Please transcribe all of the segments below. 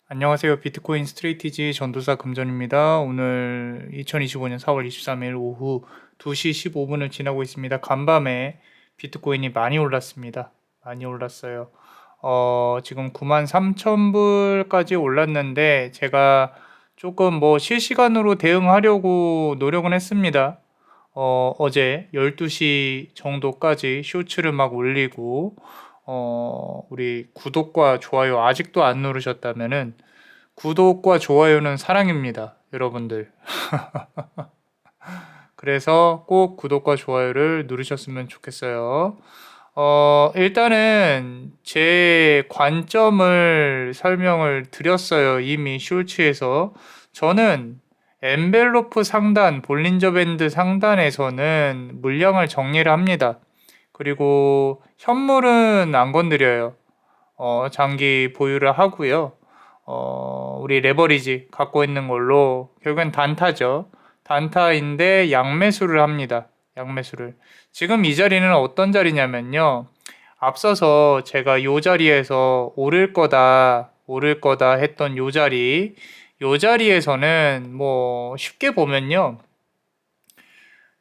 안녕하세요. 비트코인 스트레이티지 전도사 금전입니다. 오늘 2025년 4월 23일 오후 2시 15분을 지나고 있습니다. 간밤에 비트코인이 많이 올랐습니다. 많이 올랐어요. 지금 93,000불까지 올랐는데 제가 조금 실시간으로 대응하려고 노력은 했습니다. 어제 12시 정도까지 쇼츠를 막 올리고 우리 구독과 좋아요 아직도 안 누르셨다면은 구독과 좋아요는 사랑입니다, 여러분들. 그래서 꼭 구독과 좋아요를 누르셨으면 좋겠어요. 일단은 제 관점을 설명을 드렸어요. 이미 쇼츠에서. 저는 엔벨로프 상단, 볼린저 밴드 상단에서는 물량을 정리를 합니다. 그리고 현물은 안 건드려요. 장기 보유를 하고요. 우리 레버리지 갖고 있는 걸로 결국엔 단타죠. 단타인데 양매수를 합니다. 양매수를. 지금 이 자리는 어떤 자리냐면요. 앞서서 제가 요 자리에서 오를 거다 했던 요 자리에서는 쉽게 보면요.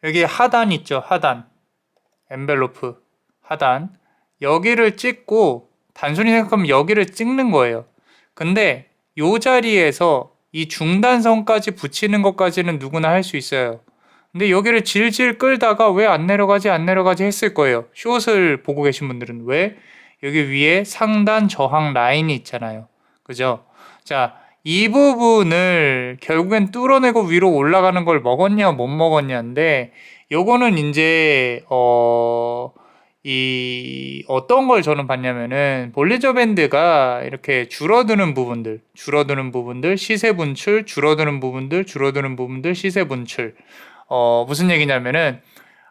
여기 하단 있죠, 하단. 엔벨로프 하단. 여기를 찍고 단순히 생각하면 여기를 찍는 거예요. 근데 요 자리에서 이 중단선까지 붙이는 것까지는 누구나 할 수 있어요. 근데 여기를 질질 끌다가 왜 안 내려가지 했을 거예요. 숏을 보고 계신 분들은. 왜? 여기 위에 상단 저항 라인이 있잖아요. 그죠? 자, 이 부분을 결국엔 뚫어내고 위로 올라가는 걸 먹었냐 못 먹었냐인데 요거는 이제 이 어떤 걸 저는 봤냐면은 볼리저 밴드가 이렇게 줄어드는 부분들 시세 분출, 줄어드는 부분들 시세 분출. 무슨 얘기냐면은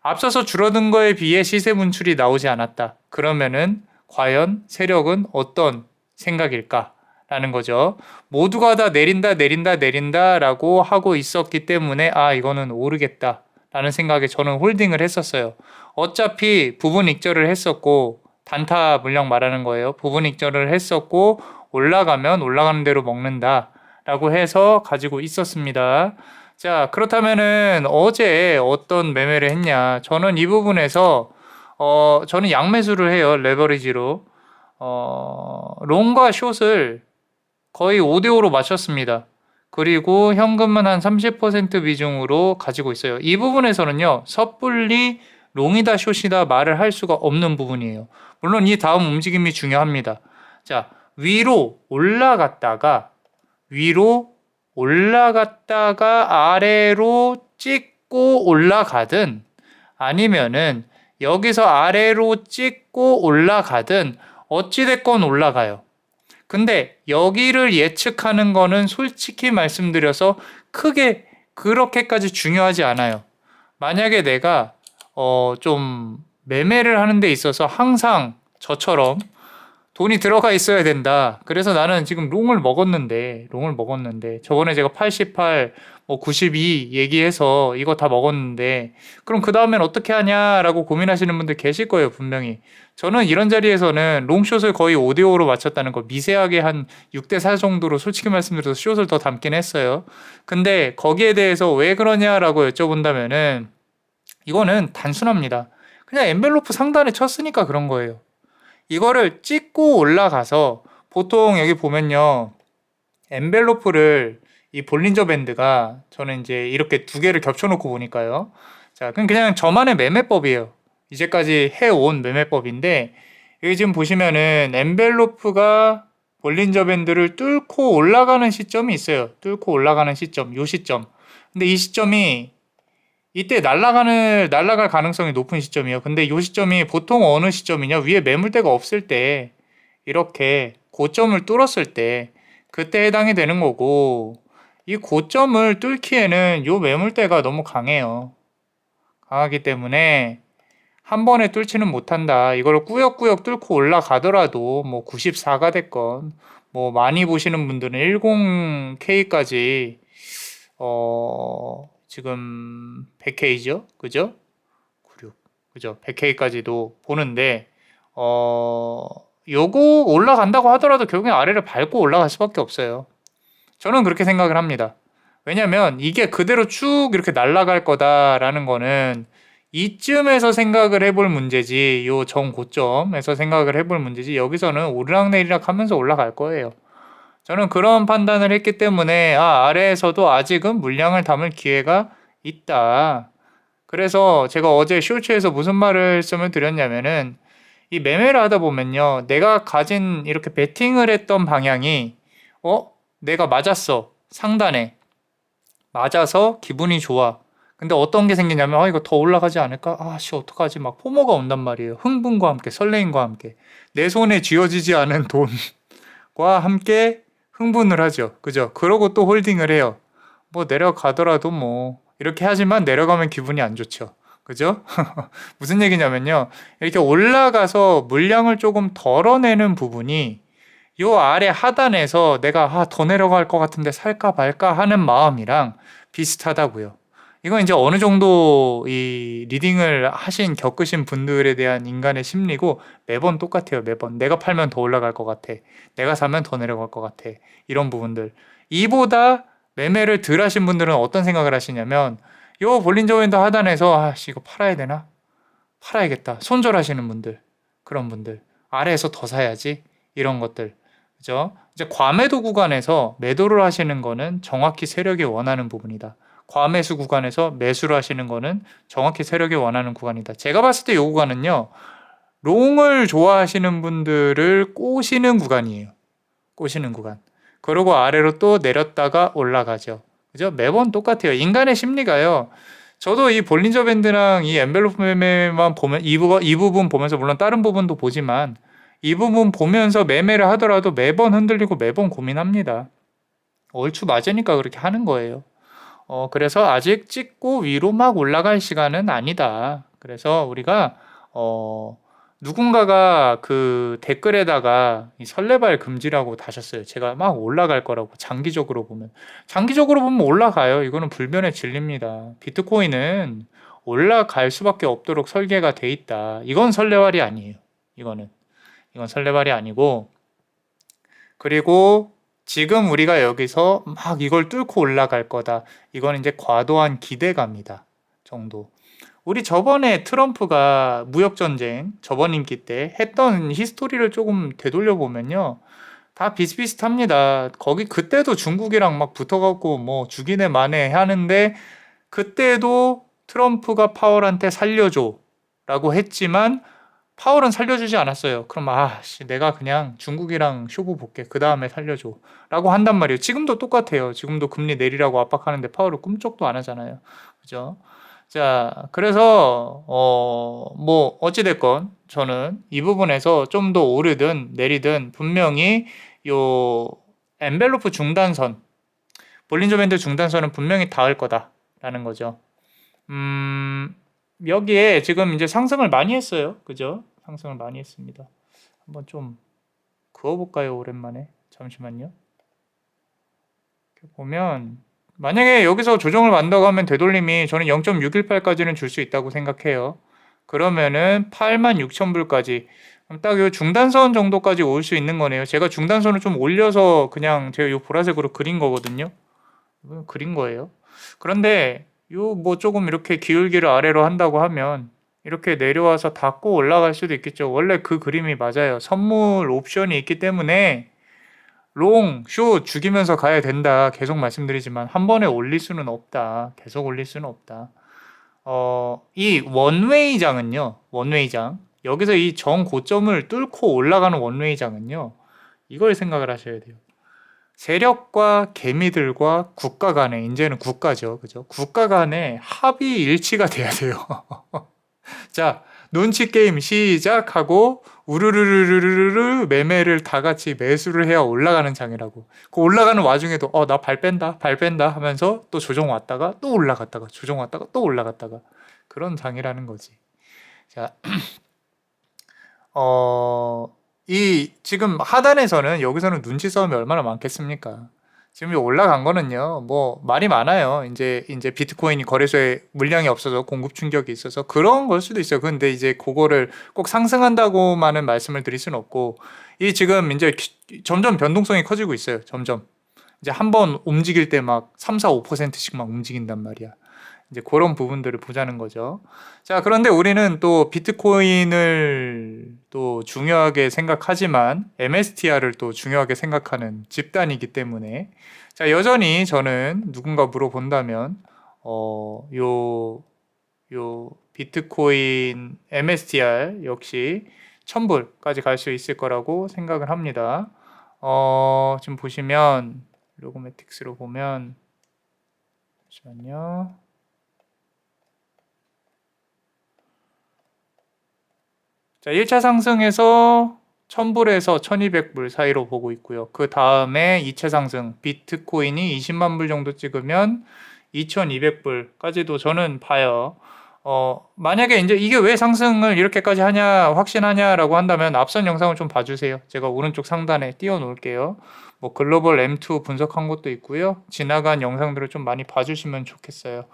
앞서서 줄어든 거에 비해 시세 분출이 나오지 않았다. 그러면은 과연 세력은 어떤 생각일까? 라는 거죠. 모두가 다 내린다라고 하고 있었기 때문에 이거는 오르겠다. 라는 생각에 저는 홀딩을 했었어요. 어차피 부분 익절을 했었고 단타 물량 말하는 거예요. 부분 익절을 했었고 올라가면 올라가는 대로 먹는다 라고 해서 가지고 있었습니다. 자, 그렇다면은 어제 어떤 매매를 했냐? 저는 이 부분에서 저는 양매수를 해요. 레버리지로. 롱과 숏을 거의 5대5로 맞췄습니다. 그리고 현금은 한 30% 비중으로 가지고 있어요. 이 부분에서는요, 섣불리 롱이다 숏이다 말을 할 수가 없는 부분이에요. 물론 이 다음 움직임이 중요합니다. 자, 위로 올라갔다가 아래로 찍고 올라가든 아니면은 여기서 아래로 찍고 올라가든 어찌됐건 올라가요. 근데 여기를 예측하는 거는 솔직히 말씀드려서 크게 그렇게까지 중요하지 않아요. 만약에 내가 좀 매매를 하는 데 있어서 항상 저처럼 돈이 들어가 있어야 된다. 그래서 나는 지금 롱을 먹었는데 저번에 제가 88, 92 얘기해서 이거 다 먹었는데 그럼 그 다음엔 어떻게 하냐라고 고민하시는 분들 계실 거예요, 분명히. 저는 이런 자리에서는 롱숏을 거의 5대5로 맞췄다는 거 미세하게 한 6대4 정도로 솔직히 말씀드려서 숏을 더 담긴 했어요. 근데 거기에 대해서 왜 그러냐라고 여쭤본다면은 이거는 단순합니다. 그냥 엔벨로프 상단에 쳤으니까 그런 거예요. 이거를 찍고 올라가서 보통 여기 보면요. 엔벨로프를 이 볼린저 밴드가 저는 이제 이렇게 두 개를 겹쳐놓고 보니까요. 자, 그냥 저만의 매매법이에요. 이제까지 해온 매매법인데 여기 지금 보시면은 엔벨로프가 볼린저 밴드를 뚫고 올라가는 시점이 있어요. 뚫고 올라가는 시점, 요 시점. 근데 이 시점이 이때 날아갈 가능성이 높은 시점이에요. 근데 이 시점이 보통 어느 시점이냐? 위에 매물대가 없을 때, 이렇게 고점을 뚫었을 때, 그때 해당이 되는 거고, 이 고점을 뚫기에는 이 매물대가 너무 강해요. 강하기 때문에, 한 번에 뚫지는 못한다. 이걸 꾸역꾸역 뚫고 올라가더라도, 94가 됐건, 많이 보시는 분들은 10K까지 지금 100K죠? 그죠? 96. 그죠? 100K까지도 보는데, 요거 올라간다고 하더라도 결국엔 아래를 밟고 올라갈 수밖에 없어요. 저는 그렇게 생각을 합니다. 왜냐면 이게 그대로 쭉 이렇게 날아갈 거다라는 거는 이쯤에서 생각을 해볼 문제지, 요 정고점에서 생각을 해볼 문제지, 여기서는 오르락내리락 하면서 올라갈 거예요. 저는 그런 판단을 했기 때문에 아래에서도 아직은 물량을 담을 기회가 있다. 그래서 제가 어제 쇼츠에서 무슨 말씀을 드렸냐면은 이 매매를 하다 보면요, 내가 가진 이렇게 베팅을 했던 방향이 내가 맞았어. 상단에 맞아서 기분이 좋아. 근데 어떤 게 생기냐면 이거 더 올라가지 않을까? 어떡하지? 막 포모가 온단 말이에요. 흥분과 함께 설레임과 함께 내 손에 쥐어지지 않은 돈과 함께 흥분을 하죠. 그죠? 그러고 또 홀딩을 해요. 뭐 내려가더라도 뭐 이렇게 하지만 내려가면 기분이 안 좋죠. 그죠? 무슨 얘기냐면요. 이렇게 올라가서 물량을 조금 덜어내는 부분이 요 아래 하단에서 내가 더 내려갈 것 같은데 살까 말까 하는 마음이랑 비슷하다고요. 이건 이제 어느 정도 이 리딩을 겪으신 분들에 대한 인간의 심리고 매번 똑같아요. 매번 내가 팔면 더 올라갈 것 같아. 내가 사면 더 내려갈 것 같아. 이런 부분들. 이보다 매매를 덜 하신 분들은 어떤 생각을 하시냐면 요 볼린저 밴드 하단에서 이거 팔아야 되나? 팔아야겠다. 손절하시는 분들. 그런 분들. 아래에서 더 사야지. 이런 것들. 그죠? 이제 과매도 구간에서 매도를 하시는 거는 정확히 세력이 원하는 부분이다. 과매수 구간에서 매수를 하시는 거는 정확히 세력이 원하는 구간이다. 제가 봤을 때 이 구간은요. 롱을 좋아하시는 분들을 꼬시는 구간이에요. 꼬시는 구간. 그리고 아래로 또 내렸다가 올라가죠. 그죠? 매번 똑같아요. 인간의 심리가요. 저도 이 볼린저 밴드랑 이 엔벨로프 매매만 보면 이 부분 보면서 물론 다른 부분도 보지만 이 부분 보면서 매매를 하더라도 매번 흔들리고 매번 고민합니다. 얼추 맞으니까 그렇게 하는 거예요. 그래서 아직 찍고 위로 막 올라갈 시간은 아니다. 그래서 우리가 누군가가 그 댓글에다가 이 설레발 금지라고 다셨어요. 제가 막 올라갈 거라고 장기적으로 보면 올라가요. 이거는 불변의 진리입니다. 비트코인은 올라갈 수밖에 없도록 설계가 돼 있다. 이건 설레발이 아니에요. 이건 설레발이 아니고, 그리고 지금 우리가 여기서 막 이걸 뚫고 올라갈 거다. 이건 이제 과도한 기대감이다. 정도. 우리 저번에 트럼프가 무역전쟁 저번 임기 때 했던 히스토리를 조금 되돌려 보면요. 다 비슷비슷합니다. 그때도 중국이랑 막 붙어갖고 뭐 죽이네 마네 하는데 그때도 트럼프가 파월한테 살려줘 라고 했지만 파월은 살려주지 않았어요. 그럼 내가 그냥 중국이랑 쇼부 볼게. 그 다음에 살려줘 라고 한단 말이에요. 지금도 똑같아요. 지금도 금리 내리라고 압박하는데 파월은 꿈쩍도 안 하잖아요. 그죠? 자, 그래서 뭐 어찌됐건 저는 이 부분에서 좀 더 오르든 내리든 분명히 요 엔벨로프 중단선, 볼린저 밴드 중단선은 분명히 닿을 거다라는 거죠. 여기에 지금 이제 상승을 많이 했어요. 그죠? 상승을 많이 했습니다. 한번 좀 그어볼까요? 오랜만에. 잠시만요. 이렇게 보면 만약에 여기서 조정을 만다고 하면 되돌림이 저는 0.618까지는 줄 수 있다고 생각해요. 그러면은 86,000불까지 딱 요 중단선 정도까지 올 수 있는 거네요. 제가 중단선을 좀 올려서 그냥 제가 요 보라색으로 그린 거거든요. 그린 거예요. 그런데 요 뭐 조금 이렇게 기울기를 아래로 한다고 하면 이렇게 내려와서 닫고 올라갈 수도 있겠죠. 원래 그 그림이 맞아요. 선물 옵션이 있기 때문에 롱, 숏 죽이면서 가야 된다. 계속 말씀드리지만 한 번에 올릴 수는 없다. 계속 올릴 수는 없다. 이 원웨이장은요. 원웨이장. 여기서 이 정고점을 뚫고 올라가는 원웨이장은요. 이걸 생각을 하셔야 돼요. 세력과 개미들과 국가 간에 이제는 국가죠. 그죠? 국가 간에 합의 일치가 돼야 돼요. 자, 눈치 게임 시작하고 우르르르르르 매매를 다 같이 매수를 해야 올라가는 장이라고. 그 올라가는 와중에도 나 발 뺀다 하면서 또 조정 왔다가 또 올라갔다가 조정 왔다가 또 올라갔다가 그런 장이라는 거지. 자, 이 지금 하단에서는 여기서는 눈치 싸움이 얼마나 많겠습니까? 지금 올라간 거는요, 뭐, 말이 많아요. 이제 비트코인이 거래소에 물량이 없어서 공급 충격이 있어서 그런 걸 수도 있어요. 근데 이제 그거를 꼭 상승한다고만은 말씀을 드릴 수는 없고, 이 지금 이제 점점 변동성이 커지고 있어요. 점점. 이제 한번 움직일 때 막 3, 4, 5%씩 막 움직인단 말이야. 이제 그런 부분들을 보자는 거죠. 자, 그런데 우리는 또 비트코인을 또 중요하게 생각하지만 MSTR을 또 중요하게 생각하는 집단이기 때문에 자, 여전히 저는 누군가 물어본다면 요 비트코인 MSTR 역시 1000불까지 갈 수 있을 거라고 생각을 합니다. 지금 보시면 로고매틱스로 보면 잠시만요. 자, 1차 상승에서 1000불에서 1200불 사이로 보고 있고요. 그 다음에 2차 상승, 비트코인이 20만 불 정도 찍으면 2200불까지도 저는 봐요. 만약에 이제 이게 왜 상승을 이렇게까지 하냐, 확신하냐라고 한다면 앞선 영상을 좀 봐주세요. 제가 오른쪽 상단에 띄워 놓을게요. 뭐 글로벌 M2 분석한 것도 있고요. 지나간 영상들을 좀 많이 봐주시면 좋겠어요.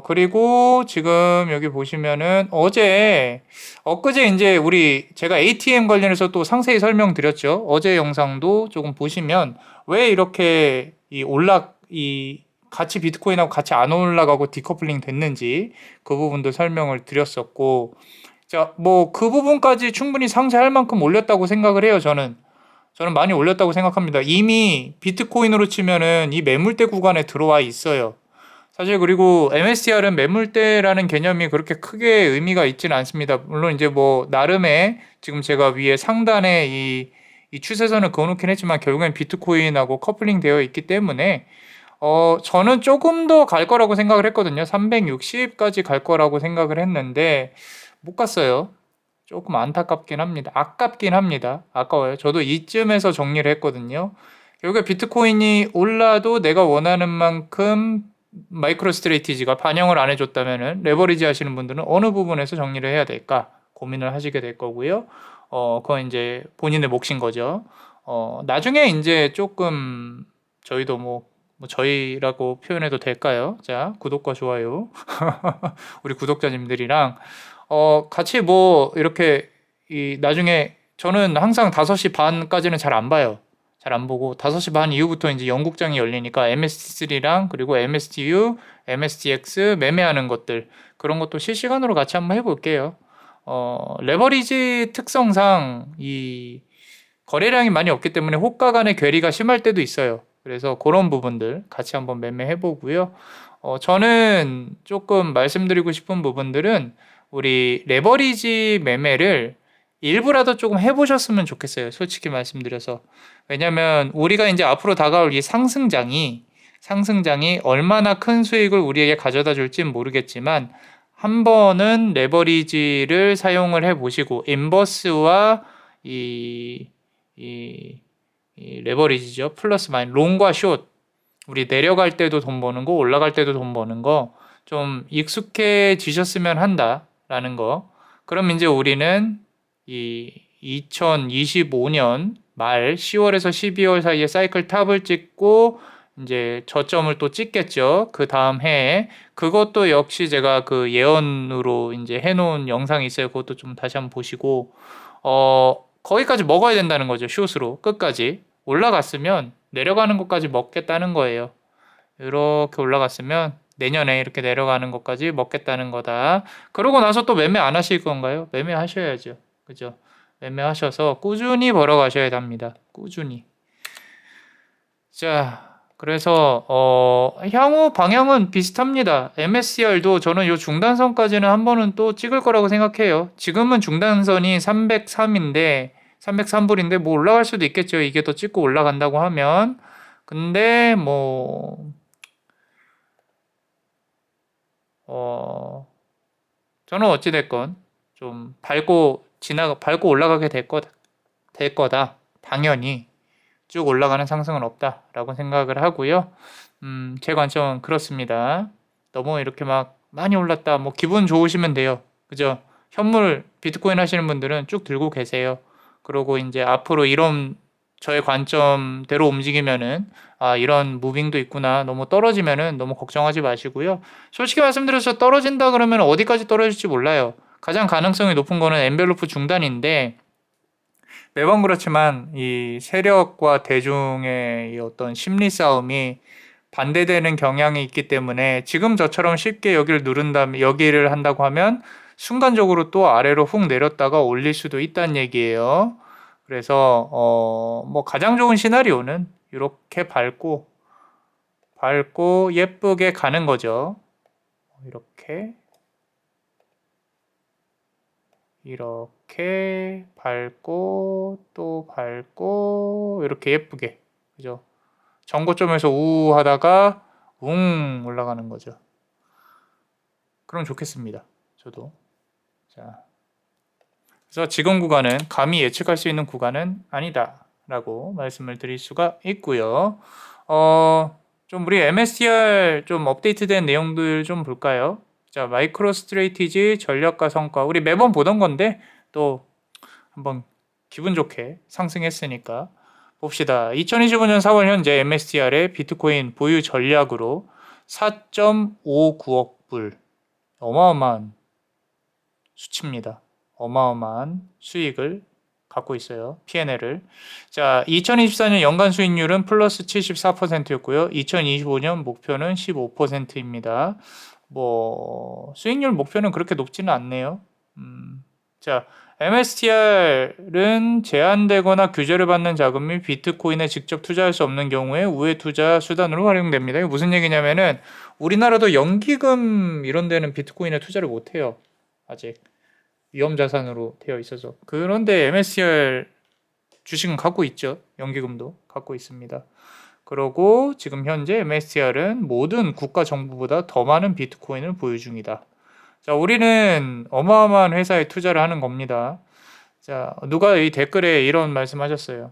그리고 지금 여기 보시면은 엊그제 이제 제가 ATM 관련해서 또 상세히 설명드렸죠. 어제 영상도 조금 보시면 왜 이렇게 이 같이 비트코인하고 같이 안 올라가고 디커플링 됐는지 그 부분도 설명을 드렸었고, 자, 뭐 그 부분까지 충분히 상쇄할 만큼 올렸다고 생각을 해요, 저는 많이 올렸다고 생각합니다. 이미 비트코인으로 치면은 이 매물대 구간에 들어와 있어요. 사실 그리고 MSTR은 매물대라는 개념이 그렇게 크게 의미가 있지는 않습니다. 물론 이제 뭐 나름의 지금 제가 위에 상단에 이 추세선을 그어놓긴 했지만 결국엔 비트코인하고 커플링 되어 있기 때문에 저는 조금 더 갈 거라고 생각을 했거든요. 360까지 갈 거라고 생각을 했는데 못 갔어요. 조금 안타깝긴 합니다. 아깝긴 합니다. 아까워요. 저도 이쯤에서 정리를 했거든요. 결국에 비트코인이 올라도 내가 원하는 만큼 마이크로 스트레이티지가 반영을 안 해줬다면은 레버리지 하시는 분들은 어느 부분에서 정리를 해야 될까 고민을 하시게 될 거고요. 그건 이제 본인의 몫인 거죠. 나중에 이제 조금 저희도 뭐 저희라고 표현해도 될까요? 자, 구독과 좋아요. 우리 구독자님들이랑 같이 뭐 이렇게 나중에 저는 항상 5시 반까지는 잘 안 봐요. 잘 안 보고 5시 반 이후부터 이제 연국장이 열리니까 MST3랑 그리고 MSTU, MSTX 매매하는 것들 그런 것도 실시간으로 같이 한번 해볼게요. 레버리지 특성상 이 거래량이 많이 없기 때문에 호가 간의 괴리가 심할 때도 있어요. 그래서 그런 부분들 같이 한번 매매해 보고요. 저는 조금 말씀드리고 싶은 부분들은 우리 레버리지 매매를 일부라도 조금 해보셨으면 좋겠어요. 솔직히 말씀드려서. 왜냐면 우리가 이제 앞으로 다가올 이 상승장이 얼마나 큰 수익을 우리에게 가져다 줄지는 모르겠지만 한 번은 레버리지를 사용을 해 보시고 인버스와 이, 이 레버리지죠. 플러스 마이너스 롱과 숏 우리 내려갈 때도 돈 버는 거 올라갈 때도 돈 버는 거 좀 익숙해지셨으면 한다라는 거. 그럼 이제 우리는 이 2025년 말 10월에서 12월 사이에 사이클 탑을 찍고 이제 저점을 또 찍겠죠. 그 다음 해에 그것도 역시 제가 그 예언으로 이제 해놓은 영상이 있어요. 그것도 좀 다시 한번 보시고 거기까지 먹어야 된다는 거죠. 숏으로 끝까지 올라갔으면 내려가는 것까지 먹겠다는 거예요. 이렇게 올라갔으면 내년에 이렇게 내려가는 것까지 먹겠다는 거다. 그러고 나서 또 매매 안 하실 건가요? 매매 하셔야죠. 그죠? 매매 하셔서 꾸준히 벌어 가셔야 합니다. 꾸준히. 자, 그래서 향후 방향은 비슷합니다. MSCR도 저는 요 중단선까지는 한 번은 또 찍을 거라고 생각해요. 지금은 중단선이 303인데 303불인데 뭐 올라갈 수도 있겠죠. 이게 더 찍고 올라간다고 하면. 근데 뭐 저는 어찌됐건 좀 밟고 올라가게 될 거다. 당연히 쭉 올라가는 상승은 없다라고 생각을 하고요. 제 관점은 그렇습니다. 너무 이렇게 막 많이 올랐다. 뭐 기분 좋으시면 돼요. 그죠? 현물 비트코인 하시는 분들은 쭉 들고 계세요. 그리고 이제 앞으로 이런 저의 관점대로 움직이면은 이런 무빙도 있구나. 너무 떨어지면은 너무 걱정하지 마시고요. 솔직히 말씀드려서 떨어진다 그러면 어디까지 떨어질지 몰라요. 가장 가능성이 높은 거는 엔벨로프 중단인데 매번 그렇지만 이 세력과 대중의 이 어떤 심리 싸움이 반대되는 경향이 있기 때문에 지금 저처럼 쉽게 여기를 한다고 하면 순간적으로 또 아래로 훅 내렸다가 올릴 수도 있다는 얘기예요. 그래서 뭐 가장 좋은 시나리오는 이렇게 밟고 예쁘게 가는 거죠. 이렇게 밟고 또 밟고 이렇게 예쁘게, 그죠? 정고점에서 우 하다가 웅 올라가는 거죠. 그럼 좋겠습니다. 저도. 자, 그래서 지금 구간은 감히 예측할 수 있는 구간은 아니다라고 말씀을 드릴 수가 있고요. 좀 우리 MSTR 좀 업데이트된 내용들 좀 볼까요? 자, 마이크로 스트레이티지 전략과 성과. 우리 매번 보던 건데 또 한번 기분 좋게 상승했으니까 봅시다. 2025년 4월 현재 MSTR의 비트코인 보유 전략으로 4.59억 불. 어마어마한 수치입니다. 어마어마한 수익을 갖고 있어요. P&L을. 자, 2024년 연간 수익률은 플러스 74%였고요. 2025년 목표는 15%입니다. 뭐 수익률 목표는 그렇게 높지는 않네요. 자, MSTR은 제한되거나 규제를 받는 자금 및 비트코인에 직접 투자할 수 없는 경우에 우회 투자 수단으로 활용됩니다. 이게 무슨 얘기냐면은 우리나라도 연기금 이런 데는 비트코인에 투자를 못 해요. 아직 위험자산으로 되어 있어서. 그런데 MSTR 주식은 갖고 있죠. 연기금도 갖고 있습니다. 그러고 지금 현재 MSTR은 모든 국가 정부보다 더 많은 비트코인을 보유 중이다. 자, 우리는 어마어마한 회사에 투자를 하는 겁니다. 자, 누가 이 댓글에 이런 말씀하셨어요.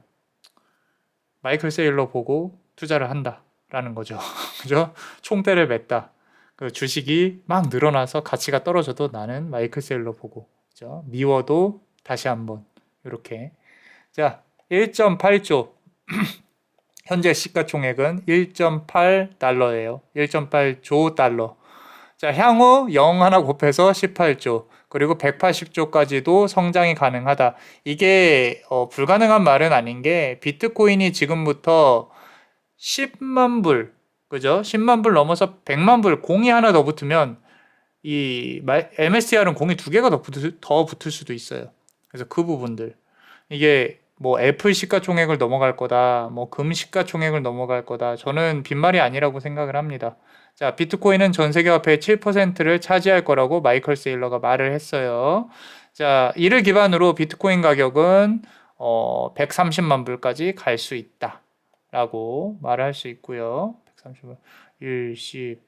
마이클 세일러 보고 투자를 한다라는 거죠. 그죠? 총대를 맸다. 그 주식이 막 늘어나서 가치가 떨어져도 나는 마이클 세일러 보고, 그죠? 미워도 다시 한번 이렇게. 자, 1.8조. 현재 시가총액은 1.8달러예요. 1.8조 달러. 자, 향후 0 하나 곱해서 18조, 그리고 180조까지도 성장이 가능하다. 이게 불가능한 말은 아닌 게 비트코인이 지금부터 10만 불, 그죠? 10만 불 넘어서 100만 불 공이 하나 더 붙으면 이 MSTR은 공이 두 개가 더 붙을 수도 있어요. 그래서 그 부분들. 이게 뭐 애플 시가총액을 넘어갈 거다, 뭐 금 시가총액을 넘어갈 거다. 저는 빈말이 아니라고 생각을 합니다. 자, 비트코인은 전 세계 화폐의 7%를 차지할 거라고 마이클 세일러가 말을 했어요. 자, 이를 기반으로 비트코인 가격은 130만 불까지 갈 수 있다라고 말을 할 수 있고요. 130만, 1, 10,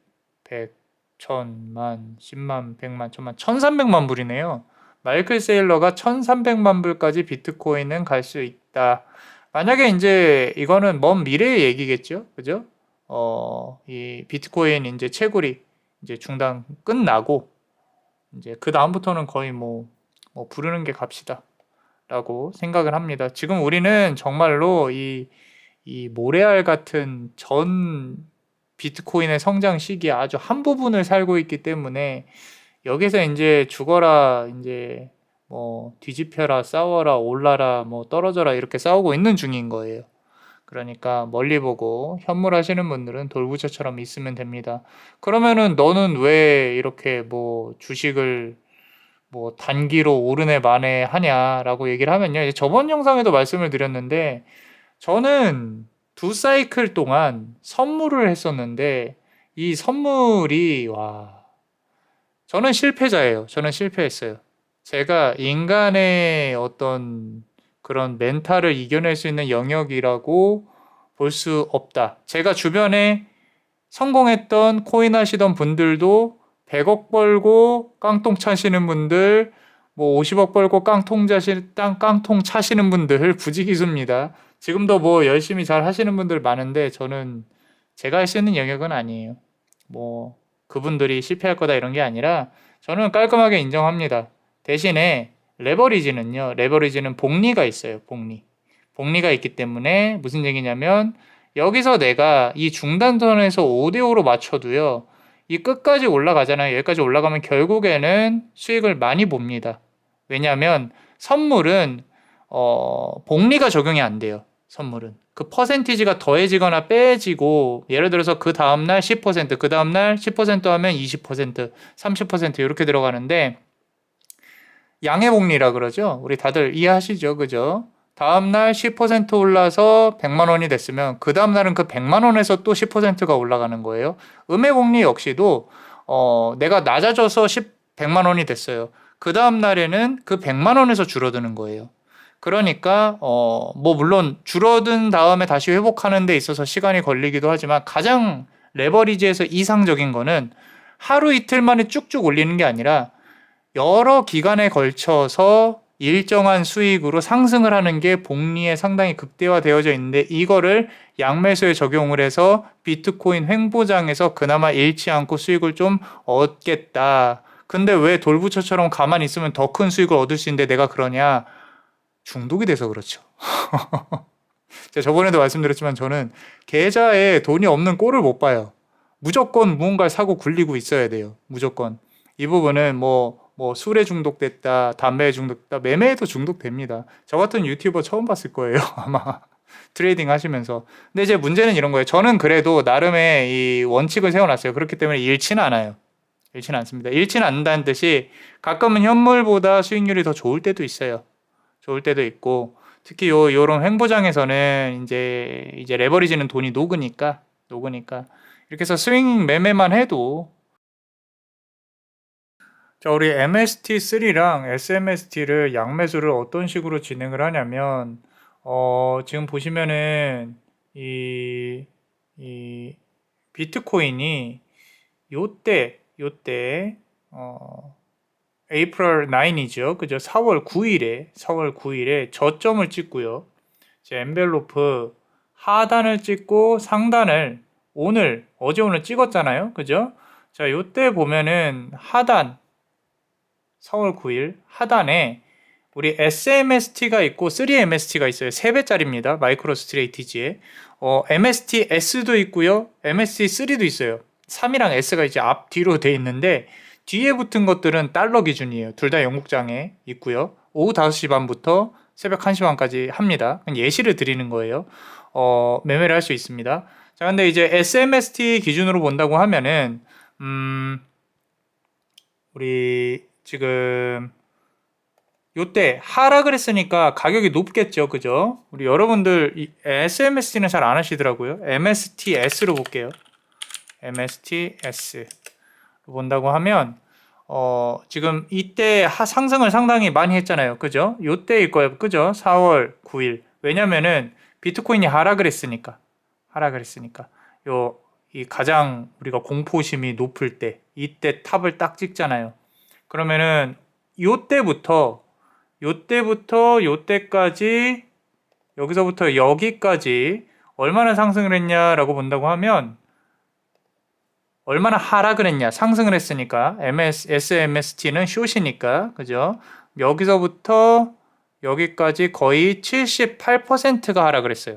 100, 1000만, 10만, 100만, 1000만, 1300만 불이네요. 마이클 세일러가 1300만 불까지 비트코인은 갈 수 있다. 만약에 이제 이거는 먼 미래의 얘기겠죠. 그죠? 이 비트코인 이제 채굴이 이제 중단 끝나고 이제 그 다음부터는 거의 뭐 부르는 게 값이다라고 생각을 합니다. 지금 우리는 정말로 이 모래알 같은 전 비트코인의 성장 시기에 아주 한 부분을 살고 있기 때문에 여기서 이제 죽어라, 이제 뭐 뒤집혀라, 싸워라, 올라라, 뭐 떨어져라 이렇게 싸우고 있는 중인 거예요. 그러니까 멀리 보고 현물하시는 분들은 돌부처처럼 있으면 됩니다. 그러면은 너는 왜 이렇게 뭐 주식을 뭐 단기로 오르네 마네 하냐라고 얘기를 하면요. 이제 저번 영상에도 말씀을 드렸는데 저는 2사이클 동안 선물을 했었는데 이 선물이 저는 실패자예요. 저는 실패했어요. 제가 인간의 어떤 그런 멘탈을 이겨낼 수 있는 영역이라고 볼 수 없다. 제가 주변에 성공했던 코인 하시던 분들도 100억 벌고 깡통 차시는 분들, 뭐 50억 벌고 깡통 차시는 분들 부지기수입니다. 지금도 뭐 열심히 잘 하시는 분들 많은데 저는 제가 할 수 있는 영역은 아니에요. 뭐 그분들이 실패할 거다 이런 게 아니라 저는 깔끔하게 인정합니다. 대신에 레버리지는 복리가 있어요. 복리. 복리가 있기 때문에 무슨 얘기냐면 여기서 내가 이 중단선에서 5대5로 맞춰도요. 이 끝까지 올라가잖아요. 여기까지 올라가면 결국에는 수익을 많이 봅니다. 왜냐하면 선물은 복리가 적용이 안 돼요. 선물은. 그 퍼센티지가 더해지거나 빼지고 예를 들어서 그 다음날 10%, 그 다음날 10% 하면 20%, 30% 이렇게 들어가는데 양해복리라 그러죠. 우리 다들 이해하시죠? 그죠? 다음날 10% 올라서 100만 원이 됐으면 그 다음날은 그 100만 원에서 또 10%가 올라가는 거예요. 음해복리 역시도 내가 낮아져서 100만 원이 됐어요. 그 다음날에는 그 100만 원에서 줄어드는 거예요. 그러니까 뭐 물론 줄어든 다음에 다시 회복하는 데 있어서 시간이 걸리기도 하지만 가장 레버리지에서 이상적인 거는 하루 이틀 만에 쭉쭉 올리는 게 아니라 여러 기간에 걸쳐서 일정한 수익으로 상승을 하는 게 복리에 상당히 극대화되어져 있는데 이거를 양매수에 적용을 해서 비트코인 횡보장에서 그나마 잃지 않고 수익을 좀 얻겠다. 근데 왜 돌부처처럼 가만히 있으면 더 큰 수익을 얻을 수 있는데 내가 그러냐? 중독이 돼서 그렇죠. 제가 저번에도 말씀드렸지만 저는 계좌에 돈이 없는 꼴을 못 봐요. 무조건 무언가를 사고 굴리고 있어야 돼요. 무조건. 이 부분은 뭐 술에 중독됐다, 담배에 중독됐다, 매매에도 중독됩니다. 저 같은 유튜버 처음 봤을 거예요. 아마 트레이딩 하시면서. 근데 이제 문제는 이런 거예요. 저는 그래도 나름의 이 원칙을 세워놨어요. 그렇기 때문에 잃지는 않아요. 잃지는 않습니다. 잃지는 않는다는 뜻이 가끔은 현물보다 수익률이 더 좋을 때도 있어요. 좋을 때도 있고 특히 요런 횡보장에서는 이제 레버리지는 돈이 녹으니까 이렇게 해서 스윙 매매만 해도 자, 우리 MST3랑 SMST를 양매수를 어떤 식으로 진행을 하냐면 지금 보시면은 이 비트코인이 요때 April 9이죠. 그죠? 4월 9일에 저점을 찍고요. 이제 엔벨로프 하단을 찍고 상단을 어제 오늘 찍었잖아요. 그죠? 자, 요때 보면은 하단 4월 9일 하단에 우리 SMST가 있고 3MST가 있어요. 3배짜리입니다. 마이크로 스트레이티지에. MST-S도 있고요. MST-3도 있어요. 3이랑 S가 이제 앞뒤로 돼 있는데 뒤에 붙은 것들은 달러 기준이에요. 둘 다 영국장에 있고요. 오후 5시 반부터 새벽 1시 반까지 합니다. 예시를 드리는 거예요. 매매를 할 수 있습니다. 자, 근데 이제 SMST 기준으로 본다고 하면은 우리 지금 요때 하락을 했으니까 가격이 높겠죠. 그죠? 우리 여러분들 SMST는 잘 안 하시더라고요. MSTS로 볼게요. MSTS 본다고 하면 지금 이때 상승을 상당히 많이 했잖아요. 그죠? 요때일 거예요. 그죠? 4월 9일. 왜냐면은 비트코인이 하락을 했으니까. 이 가장 우리가 공포심이 높을 때 이때 탑을 딱 찍잖아요. 그러면은 요때부터 요때까지 여기서부터 여기까지 얼마나 상승을 했냐라고 본다고 하면 얼마나 하락을 했냐. 상승을 했으니까 SMST는 숏이니까 그죠? 여기서부터 여기까지 거의 78%가 하락을 했어요.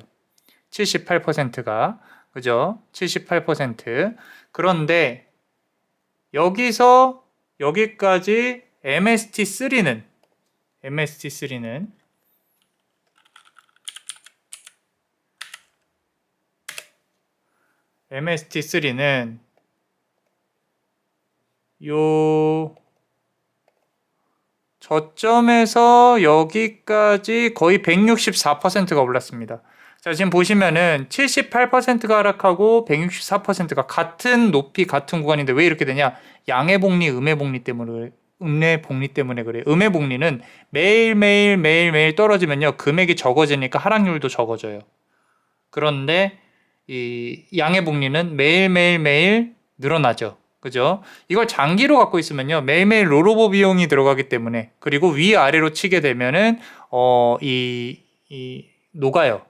78%가 그죠? 78%. 그런데 여기서 여기까지 MST3는 요 저점에서 여기까지 거의 164%가 올랐습니다. 자, 지금 보시면은 78%가 하락하고 164%가 같은 높이 같은 구간인데 왜 이렇게 되냐? 양해복리, 음해복리 때문에 그래요. 음해복리는 매일 떨어지면요. 금액이 적어지니까 하락률도 적어져요. 그런데 이 양해복리는 매일 늘어나죠. 그죠? 이걸 장기로 갖고 있으면요. 매일매일 롤오버 비용이 들어가기 때문에 그리고 위아래로 치게 되면은 녹아요.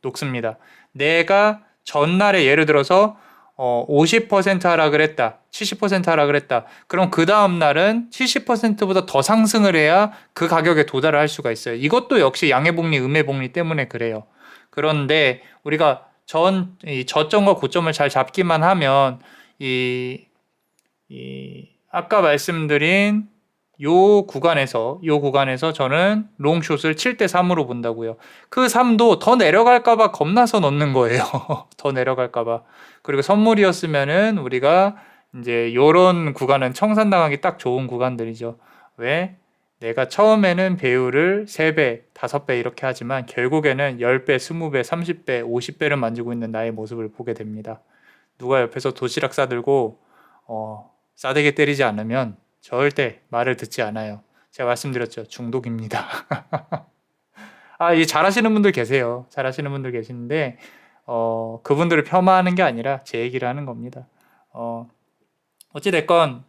녹습니다. 내가 전날에 예를 들어서 50% 하락을 했다. 70% 하락을 했다. 그럼 그 다음 날은 70%보다 더 상승을 해야 그 가격에 도달을 할 수가 있어요. 이것도 역시 양해복리, 음해복리 때문에 그래요. 그런데 우리가 이 저점과 고점을 잘 잡기만 하면 아까 말씀드린 요 구간에서 저는 롱숏을 7대 3으로 본다고요. 그 3도 더 내려갈까봐 겁나서 넣는 거예요. 더 내려갈까봐. 그리고 선물이었으면은 우리가 이제 요런 구간은 청산당하기 딱 좋은 구간들이죠. 왜? 내가 처음에는 배율을 3배, 5배 이렇게 하지만 결국에는 10배, 20배, 30배, 50배를 만지고 있는 나의 모습을 보게 됩니다. 누가 옆에서 도시락 싸들고 싸대기 때리지 않으면 절대 말을 듣지 않아요. 제가 말씀드렸죠. 중독입니다. 이 잘하시는 분들 계세요. 잘하시는 분들 계시는데 그분들을 폄하하는 게 아니라 제 얘기를 하는 겁니다. 어찌됐건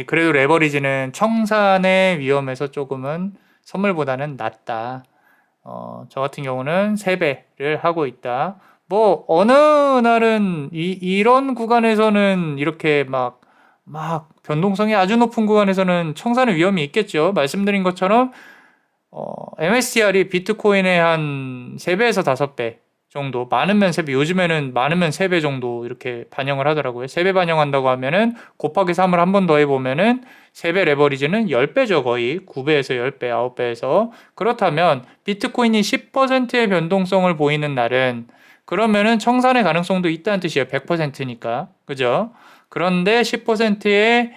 그래도 레버리지는 청산의 위험에서 조금은 선물보다는 낫다. 저 같은 경우는 3배를 하고 있다. 뭐 어느 날은 이런 구간에서는 이렇게 막 변동성이 아주 높은 구간에서는 청산의 위험이 있겠죠. 말씀드린 것처럼 MSTR이 비트코인의 한 3배에서 5배 정도, 많으면 3배, 요즘에는 많으면 3배 정도 이렇게 반영을 하더라고요. 3배 반영한다고 하면은 곱하기 3을 한 번 더 해보면은 3배 레버리지는 10배죠. 거의 9배에서 10배, 9배에서. 그렇다면 비트코인이 10%의 변동성을 보이는 날은 그러면은 청산의 가능성도 있다는 뜻이에요. 100%니까. 그죠? 그런데 10%의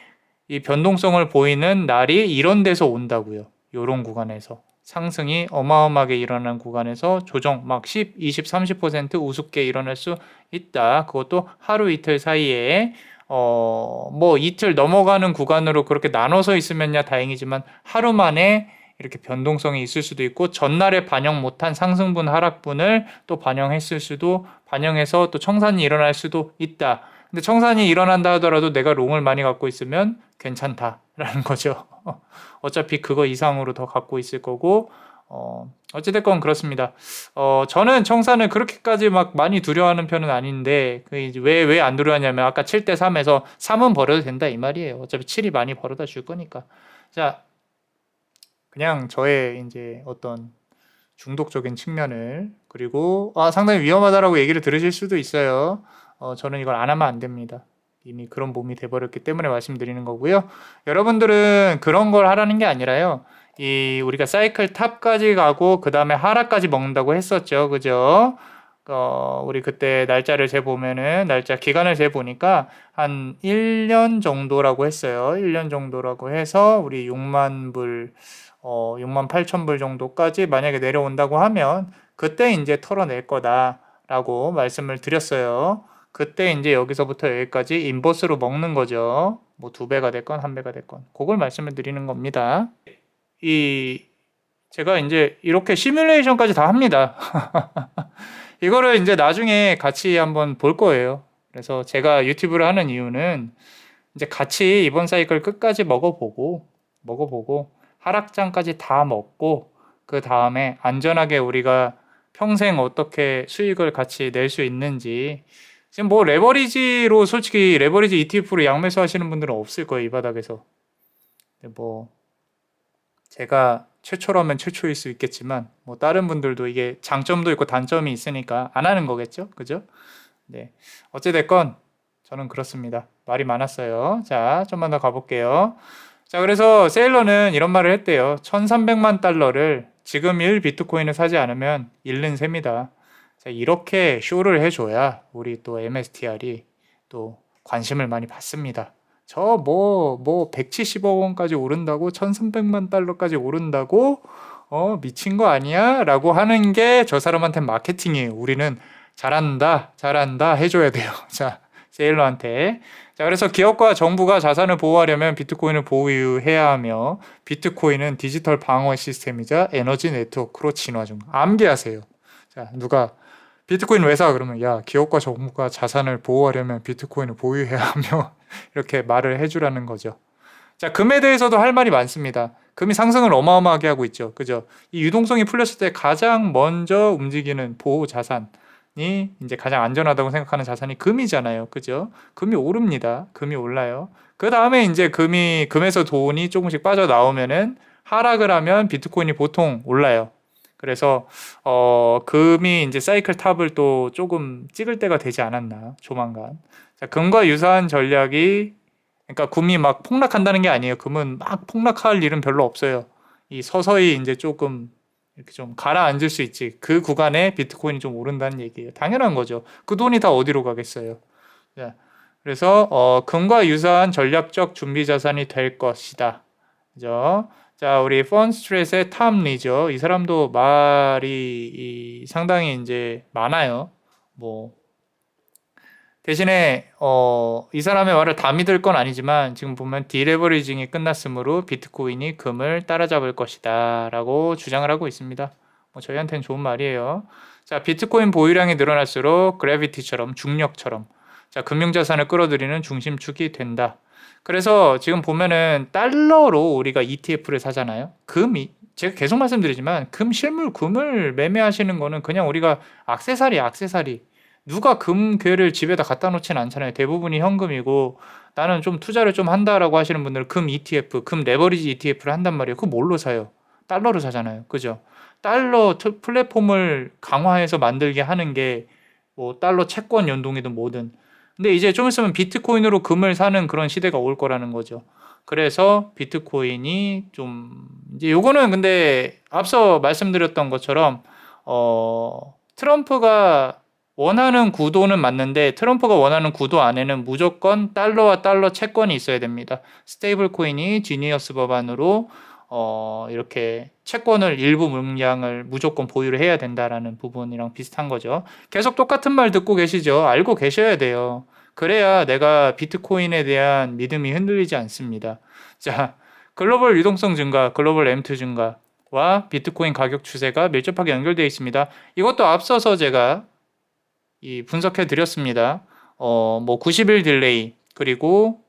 이 변동성을 보이는 날이 이런 데서 온다고요. 요런 구간에서. 상승이 어마어마하게 일어나는 구간에서 조정 막 10, 20, 30% 우습게 일어날 수 있다. 그것도 하루 이틀 사이에 뭐 이틀 넘어가는 구간으로 그렇게 나눠서 있으면야 다행이지만 하루 만에 이렇게 변동성이 있을 수도 있고 전날에 반영 못한 상승분 하락분을 또 반영해서 또 청산이 일어날 수도 있다. 근데 청산이 일어난다 하더라도 내가 롱을 많이 갖고 있으면 괜찮다라는 거죠. 어차피 그거 이상으로 더 갖고 있을 거고 어찌됐건 그렇습니다. 저는 청산을 그렇게까지 막 많이 두려워하는 편은 아닌데 왜 안 두려워하냐면 아까 7대 3에서 3은 버려도 된다 이 말이에요. 어차피 7이 많이 벌어다 줄 거니까. 자, 그냥 저의 이제 어떤 중독적인 측면을 그리고 상당히 위험하다라고 얘기를 들으실 수도 있어요. 저는 이걸 안 하면 안 됩니다. 이미 그런 몸이 돼버렸기 때문에 말씀드리는 거고요. 여러분들은 그런 걸 하라는 게 아니라요. 우리가 사이클 탑까지 가고 그 다음에 하락까지 먹는다고 했었죠. 그죠? 우리 그때 날짜를 재보면은 날짜 기간을 재보니까 한 1년 정도라고 했어요. 1년 정도라고 해서 우리 6만 8천 불 정도까지 만약에 내려온다고 하면 그때 이제 털어낼 거다라고 말씀을 드렸어요. 그때 이제 여기서부터 여기까지 인버스로 먹는 거죠. 뭐 2배가 됐건 1배가 됐건 그걸 말씀을 드리는 겁니다. 제가 이제 이렇게 시뮬레이션까지 다 합니다. 이거를 이제 나중에 같이 한번 볼 거예요. 그래서 제가 유튜브를 하는 이유는 이제 같이 이번 사이클 끝까지 먹어보고 하락장까지 다 먹고 그 다음에 안전하게 우리가 평생 어떻게 수익을 같이 낼 수 있는지. 지금 뭐 레버리지로 솔직히 레버리지 ETF로 양매수 하시는 분들은 없을 거예요, 이 바닥에서. 뭐 제가 최초라면 최초일 수 있겠지만 뭐 다른 분들도 이게 장점도 있고 단점이 있으니까 안 하는 거겠죠, 그죠? 네, 어찌됐건 저는 그렇습니다. 말이 많았어요. 자, 좀만 더 가볼게요. 자, 그래서 세일러는 이런 말을 했대요. 1300만 달러를 지금 1비트코인을 사지 않으면 잃는 셈이다. 자, 이렇게 쇼를 해줘야 우리 또 MSTR이 또 관심을 많이 받습니다. 저 170억 원까지 오른다고 1300만 달러까지 오른다고 미친 거 아니야? 라고 하는 게 저 사람한테 마케팅이에요. 우리는 잘한다 해줘야 돼요. 자, 세일러한테. 자, 그래서 기업과 정부가 자산을 보호하려면 비트코인을 보유해야 하며 비트코인은 디지털 방어 시스템이자 에너지 네트워크로 진화 중. 암기하세요. 자, 누가 비트코인 왜 사? 그러면 야, 기업과 정부가 자산을 보호하려면 비트코인을 보유해야 하며 이렇게 말을 해주라는 거죠. 자, 금에 대해서도 할 말이 많습니다. 금이 상승을 어마어마하게 하고 있죠. 그죠? 이 유동성이 풀렸을 때 가장 먼저 움직이는 보호 자산. 이제 가장 안전하다고 생각하는 자산이 금이잖아요. 그죠? 금이 오릅니다. 금이 올라요. 그 다음에 이제 금에서 돈이 조금씩 빠져나오면은 하락을 하면 비트코인이 보통 올라요. 그래서 금이 이제 사이클 탑을 또 조금 찍을 때가 되지 않았나 조만간. 자, 금과 유사한 전략이 그러니까 금이 막 폭락한다는 게 아니에요. 금은 막 폭락할 일은 별로 없어요. 이 서서히 이제 조금 이렇게 좀 가라앉을 수 있지. 그 구간에 비트코인이 좀 오른다는 얘기예요. 당연한 거죠. 그 돈이 다 어디로 가겠어요. 자, 그래서 금과 유사한 전략적 준비 자산이 될 것이다. 그죠? 자, 우리 펀스트레스의 탐 리죠. 이 사람도 말이 상당히 이제 많아요. 뭐 대신에 이 사람의 말을 다 믿을 건 아니지만 지금 보면 디레버리징이 끝났으므로 비트코인이 금을 따라잡을 것이다 라고 주장을 하고 있습니다. 뭐 저희한테는 좋은 말이에요. 자, 비트코인 보유량이 늘어날수록 그래비티처럼 중력처럼 자, 금융자산을 끌어들이는 중심축이 된다. 그래서 지금 보면은 달러로 우리가 ETF를 사잖아요. 제가 계속 말씀드리지만 금을 매매하시는 거는 그냥 우리가 액세서리 누가 금괴를 집에다 갖다 놓진 않잖아요. 대부분이 현금이고 나는 좀 투자를 좀 한다라고 하시는 분들은 금 ETF, 금 레버리지 ETF를 한단 말이에요. 그거 뭘로 사요? 달러로 사잖아요. 그죠? 달러 플랫폼을 강화해서 만들게 하는 게 뭐 달러 채권 연동이든 뭐든. 근데 이제 좀 있으면 비트코인으로 금을 사는 그런 시대가 올 거라는 거죠. 그래서 비트코인이 좀 이제 요거는 근데 앞서 말씀드렸던 것처럼 트럼프가 원하는 구도는 맞는데 트럼프가 원하는 구도 안에는 무조건 달러와 달러 채권이 있어야 됩니다. 스테이블 코인이 지니어스 법안으로 이렇게 채권을 일부 물량을 무조건 보유를 해야 된다라는 부분이랑 비슷한 거죠. 계속 똑같은 말 듣고 계시죠? 알고 계셔야 돼요. 그래야 내가 비트코인에 대한 믿음이 흔들리지 않습니다. 자, 글로벌 유동성 증가, 글로벌 M2 증가와 비트코인 가격 추세가 밀접하게 연결되어 있습니다. 이것도 앞서서 제가 분석해 드렸습니다. 뭐 90일 딜레이 그리고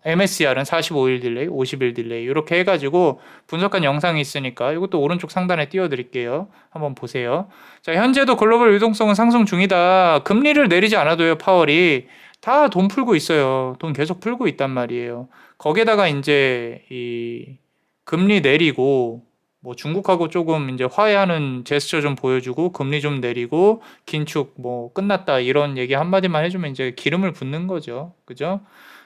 MSCR은 45일 딜레이, 50일 딜레이 이렇게 해가지고 분석한 영상이 있으니까 이것도 오른쪽 상단에 띄워드릴게요. 한번 보세요. 자, 현재도 글로벌 유동성은 상승 중이다. 금리를 내리지 않아도요, 파월이 다 돈 풀고 있어요. 돈 계속 풀고 있단 말이에요. 거기에다가 이제 이 금리 내리고 뭐 중국하고 조금 이제 화해하는 제스처 좀 보여주고 금리 좀 내리고 긴축 뭐 끝났다 이런 얘기 한마디만 해주면 이제 기름을 붓는 거죠. 그죠?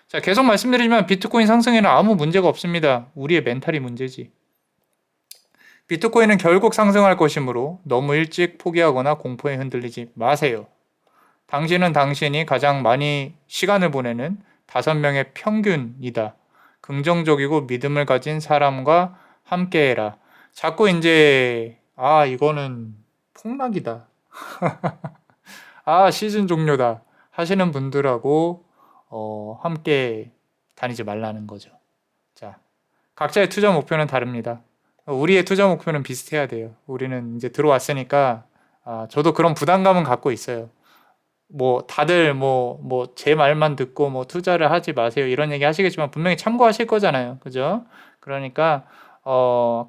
자, 계속 말씀드리지만 비트코인 상승에는 아무 문제가 없습니다. 우리의 멘탈이 문제지. 비트코인은 결국 상승할 것이므로 너무 일찍 포기하거나 공포에 흔들리지 마세요. 당신은 당신이 가장 많이 시간을 보내는 5명의 평균이다. 긍정적이고 믿음을 가진 사람과 함께해라. 자꾸 이제 이거는 폭락이다. 시즌 종료다 하시는 분들하고 함께 다니지 말라는 거죠. 자, 각자의 투자 목표는 다릅니다. 우리의 투자 목표는 비슷해야 돼요. 우리는 이제 들어왔으니까 저도 그런 부담감은 갖고 있어요. 뭐 다들 제 말만 듣고 뭐 투자를 하지 마세요 이런 얘기 하시겠지만 분명히 참고하실 거잖아요. 그죠? 그러니까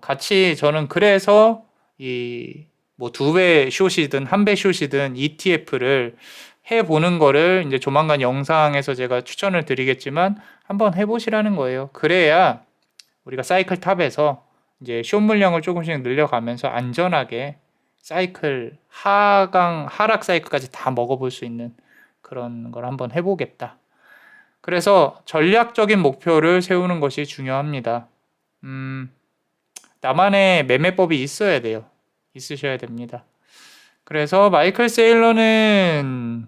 같이 저는 그래서 이 뭐 2배 숏이든 1배 숏이든 ETF를 해보는 거를 이제 조만간 영상에서 제가 추천을 드리겠지만 한번 해보시라는 거예요. 그래야 우리가 사이클 탑에서 이제 숏 물량을 조금씩 늘려가면서 안전하게 사이클 하락 사이클까지 다 먹어볼 수 있는 그런 걸 한번 해보겠다. 그래서 전략적인 목표를 세우는 것이 중요합니다. 나만의 매매법이 있어야 돼요. 있으셔야 됩니다. 그래서 마이클 세일러는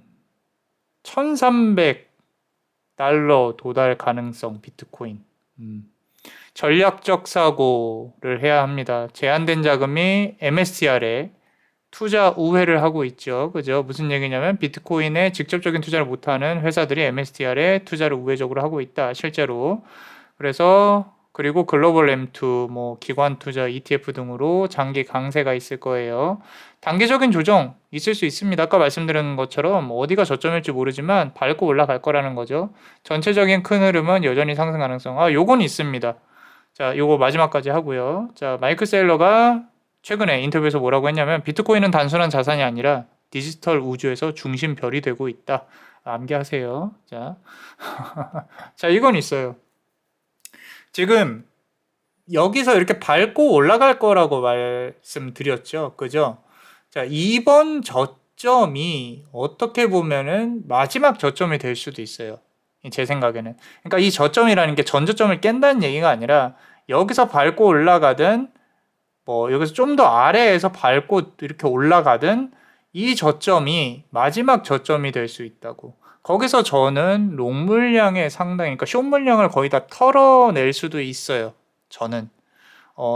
1300달러 도달 가능성 비트코인. 전략적 사고를 해야 합니다. 제한된 자금이 MSTR에 투자 우회를 하고 있죠. 그죠? 무슨 얘기냐면 비트코인에 직접적인 투자를 못하는 회사들이 MSTR에 투자를 우회적으로 하고 있다. 실제로. 그리고 글로벌 M2, 뭐 기관 투자, ETF 등으로 장기 강세가 있을 거예요. 단기적인 조정 있을 수 있습니다. 아까 말씀드린 것처럼 어디가 저점일지 모르지만 밟고 올라갈 거라는 거죠. 전체적인 큰 흐름은 여전히 상승 가능성. 요건 있습니다. 자, 요거 마지막까지 하고요. 자, 마이클 세일러가 최근에 인터뷰에서 뭐라고 했냐면 비트코인은 단순한 자산이 아니라 디지털 우주에서 중심별이 되고 있다. 암기하세요. 자, 자 이건 있어요. 지금 여기서 이렇게 밟고 올라갈 거라고 말씀드렸죠. 그죠? 자, 이번 저점이 어떻게 보면은 마지막 저점이 될 수도 있어요. 제 생각에는. 그러니까 이 저점이라는 게 전저점을 깬다는 얘기가 아니라 여기서 밟고 올라가든 뭐 여기서 좀 더 아래에서 밟고 이렇게 올라가든 이 저점이 마지막 저점이 될 수 있다고. 거기서 저는 롱 물량의 상당히, 그러니까 숏 물량을 거의 다 털어낼 수도 있어요. 저는.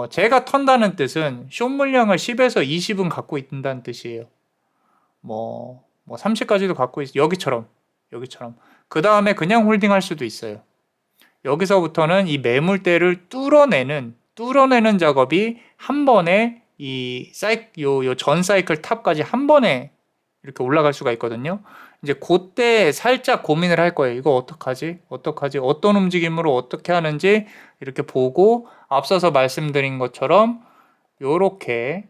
제가 턴다는 뜻은 숏 물량을 10에서 20은 갖고 있다는 뜻이에요. 뭐 30까지도 갖고 있어. 여기처럼. 그 다음에 그냥 홀딩 할 수도 있어요. 여기서부터는 이 매물대를 뚫어내는 작업이 한 번에 요 전 사이클 탑까지 한 번에 이렇게 올라갈 수가 있거든요. 이제 그때 살짝 고민을 할 거예요. 이거 어떡하지? 어떤 움직임으로 어떻게 하는지 이렇게 보고 앞서서 말씀드린 것처럼 요렇게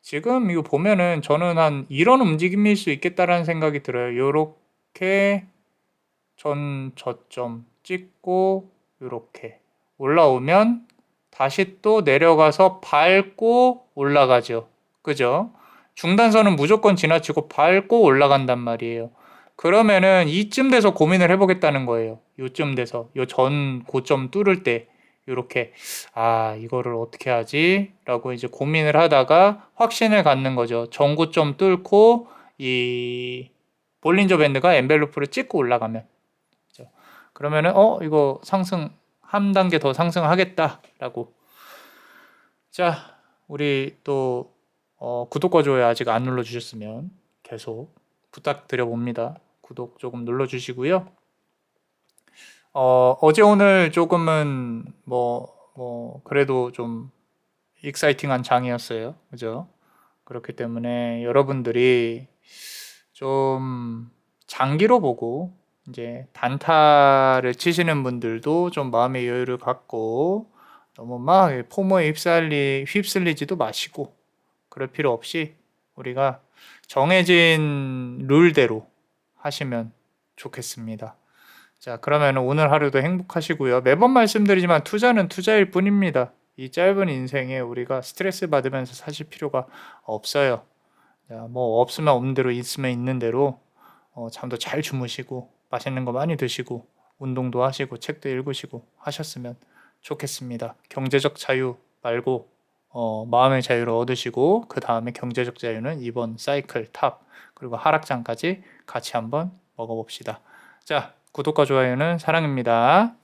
지금 이거 보면은 저는 한 이런 움직임일 수 있겠다라는 생각이 들어요. 요렇게 전 저점 찍고 요렇게 올라오면 다시 또 내려가서 밟고 올라가죠. 그죠? 중단선은 무조건 지나치고 밟고 올라간단 말이에요. 그러면은 이쯤 돼서 고민을 해보겠다는 거예요. 요쯤 돼서 요 전 고점 뚫을 때 요렇게 이거를 어떻게 하지? 라고 이제 고민을 하다가 확신을 갖는 거죠. 전 고점 뚫고 이 볼린저 밴드가 엔벨로프를 찍고 올라가면 그러면은 이거 상승 한 단계 더 상승하겠다라고. 자, 우리 또 구독과 좋아요 아직 안 눌러주셨으면 계속 부탁드려 봅니다. 구독 조금 눌러주시고요. 어제 오늘 조금은 그래도 좀 익사이팅한 장이었어요. 그죠? 그렇기 때문에 여러분들이 좀 장기로 보고 이제 단타를 치시는 분들도 좀 마음의 여유를 갖고 너무 막 포모에 휩쓸리지도 마시고 그럴 필요 없이 우리가 정해진 룰대로 하시면 좋겠습니다. 자, 그러면 오늘 하루도 행복하시고요. 매번 말씀드리지만 투자는 투자일 뿐입니다. 이 짧은 인생에 우리가 스트레스 받으면서 사실 필요가 없어요. 자, 없으면 없는 대로 있으면 있는 대로 잠도 잘 주무시고 맛있는 거 많이 드시고 운동도 하시고 책도 읽으시고 하셨으면 좋겠습니다. 경제적 자유 말고 마음의 자유를 얻으시고 그 다음에 경제적 자유는 이번 사이클 탑 그리고 하락장까지 같이 한번 먹어봅시다. 자, 구독과 좋아요는 사랑입니다.